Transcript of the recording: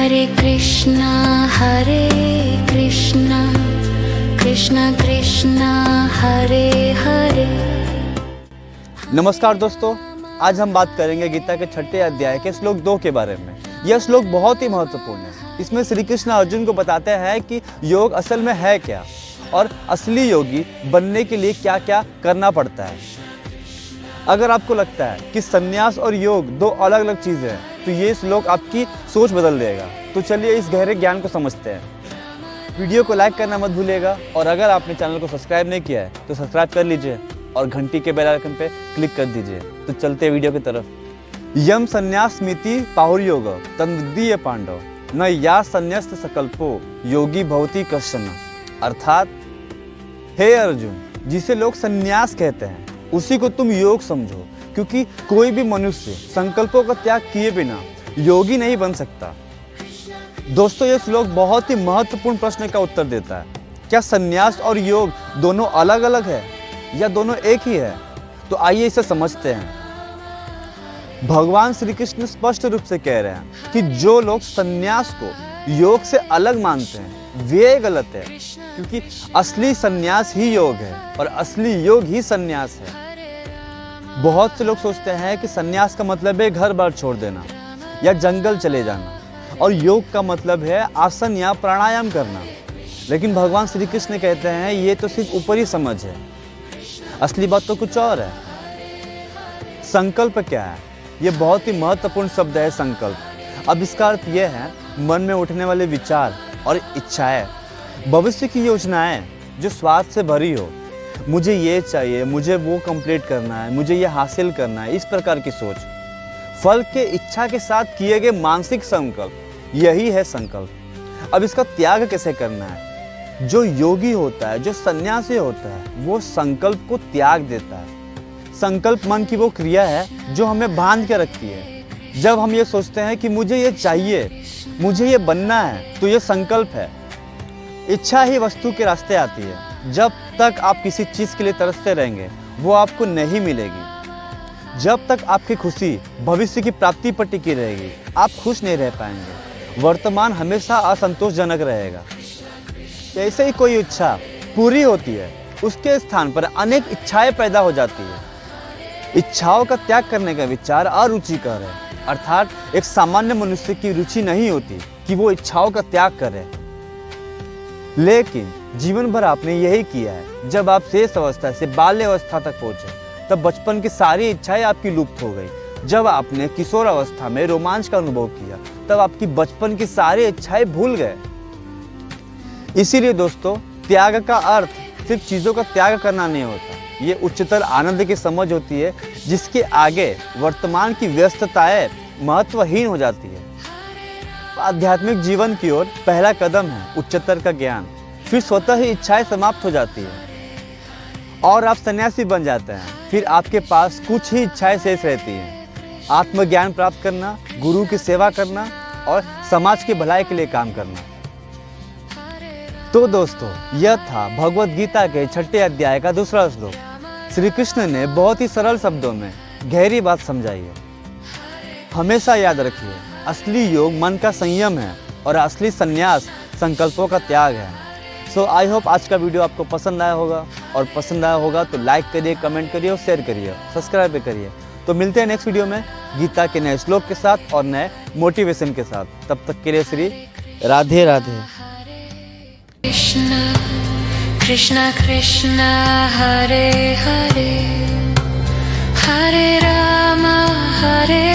हरे कृष्णा कृष्णा कृष्णा हरे हरे। नमस्कार दोस्तों, आज हम बात करेंगे गीता के 6ठे अध्याय के श्लोक 2 के बारे में। यह श्लोक बहुत ही महत्वपूर्ण है। इसमें श्री कृष्ण अर्जुन को बताते हैं कि योग असल में है क्या और असली योगी बनने के लिए क्या क्या करना पड़ता है। अगर आपको लगता है कि संन्यास और योग दो अलग अलग चीज़ें हैं तो ये श्लोक आपकी सोच बदल देगा। तो चलिए इस गहरे ज्ञान को समझते हैं। वीडियो को लाइक करना मत भूलिएगा और अगर आपने चैनल को सब्सक्राइब नहीं किया है तो सब्सक्राइब कर लीजिए और घंटी के बेल आइकन पे क्लिक कर दीजिए। तो चलते हैं वीडियो की तरफ। यम संन्यासमिति पाहुर्योग तन्विद्धि पांडव न या संन्यस्त सकल्पो योगी भवति कश्चन। अर्थात हे अर्जुन, जिसे लोग संन्यास कहते हैं उसी को तुम योग समझो, क्योंकि कोई भी मनुष्य संकल्पों का त्याग किए बिना योगी नहीं बन सकता। दोस्तों, यह श्लोक बहुत ही महत्वपूर्ण प्रश्न का उत्तर देता है। क्या संन्यास और योग दोनों अलग अलग है या दोनों एक ही है? तो आइए इसे समझते हैं। भगवान श्री कृष्ण स्पष्ट रूप से कह रहे हैं कि जो लोग संन्यास को योग से अलग मानते हैं वे गलत है, क्योंकि असली संन्यास ही योग है और असली योग ही संन्यास है। बहुत से लोग सोचते हैं कि संन्यास का मतलब है घर बार छोड़ देना या जंगल चले जाना और योग का मतलब है आसन या प्राणायाम करना। लेकिन भगवान श्री कृष्ण कहते हैं ये तो सिर्फ ऊपरी समझ है, असली बात तो कुछ और है। संकल्प क्या है? ये बहुत ही महत्वपूर्ण शब्द है, संकल्प। अब इसका अर्थ यह है मन में उठने वाले विचार और इच्छाएं, भविष्य की योजनाएं जो स्वार्थ से भरी हो। मुझे ये चाहिए, मुझे वो कंप्लीट करना है, मुझे ये हासिल करना है, इस प्रकार की सोच। फल के इच्छा के साथ किए गए मानसिक संकल्प, यही है संकल्प। अब इसका त्याग कैसे करना है? जो योगी होता है, जो सन्यासी होता है, वो संकल्प को त्याग देता है। संकल्प मन की वो क्रिया है जो हमें बांध के रखती है। जब हम ये सोचते हैं कि मुझे ये चाहिए, मुझे ये बनना है, तो ये संकल्प है। इच्छा ही वस्तु के रास्ते आती है। जब तक आप किसी चीज़ के लिए तरसते रहेंगे वो आपको नहीं मिलेगी। जब तक आपकी खुशी भविष्य की प्राप्ति पर टिकी रहेगी आप खुश नहीं रह पाएंगे। वर्तमान हमेशा असंतोषजनक रहेगा। जैसे ही कोई इच्छा पूरी होती है उसके स्थान पर अनेक इच्छाएं पैदा हो जाती है। इच्छाओं का त्याग करने का विचार अरुचिकर है, अर्थात एक सामान्य मनुष्य की रुचि नहीं होती कि वो इच्छाओं का त्याग करे। लेकिन जीवन भर आपने यही किया है। जब आप शेष अवस्था से बाल्य अवस्था तक पहुंचे तब बचपन की सारी इच्छाएं आपकी लुप्त हो गई। जब आपने किशोर अवस्था में रोमांच का अनुभव किया तब आपकी बचपन की सारी इच्छाएं भूल गए। इसीलिए दोस्तों, त्याग का अर्थ सिर्फ चीज़ों का त्याग करना नहीं होता। ये उच्चतर आनंद की समझ होती है जिसके आगे वर्तमान की व्यस्तताएं महत्वहीन हो जाती है। आध्यात्मिक जीवन की ओर पहला कदम है उच्चतर का ज्ञान। फिर स्वतः ही इच्छाएं समाप्त हो जाती है और आप सन्यासी बन जाते हैं। फिर आपके पास कुछ ही इच्छाएं शेष रहती हैं। आत्मज्ञान प्राप्त करना, गुरु की सेवा करना और समाज की भलाई के लिए काम करना। तो दोस्तों, यह था भगवद गीता के 6ठे अध्याय का दूसरा श्लोक। श्री कृष्ण ने बहुत ही सरल शब्दों में गहरी बात समझाई है। हमेशा याद रखिए, असली योग मन का संयम है और असली संन्यास संकल्पों का त्याग है। सो आई होप आज का वीडियो आपको पसंद आया होगा, और पसंद आया होगा तो लाइक करिए, कमेंट करिए और शेयर करिए, सब्सक्राइब भी करिए। तो मिलते हैं नेक्स्ट वीडियो में गीता के नए श्लोक के साथ और नए मोटिवेशन के साथ। तब तक के लिए श्री राधे राधे। कृष्णा कृष्णा कृष्णा हरे हरे, हरे राम हरे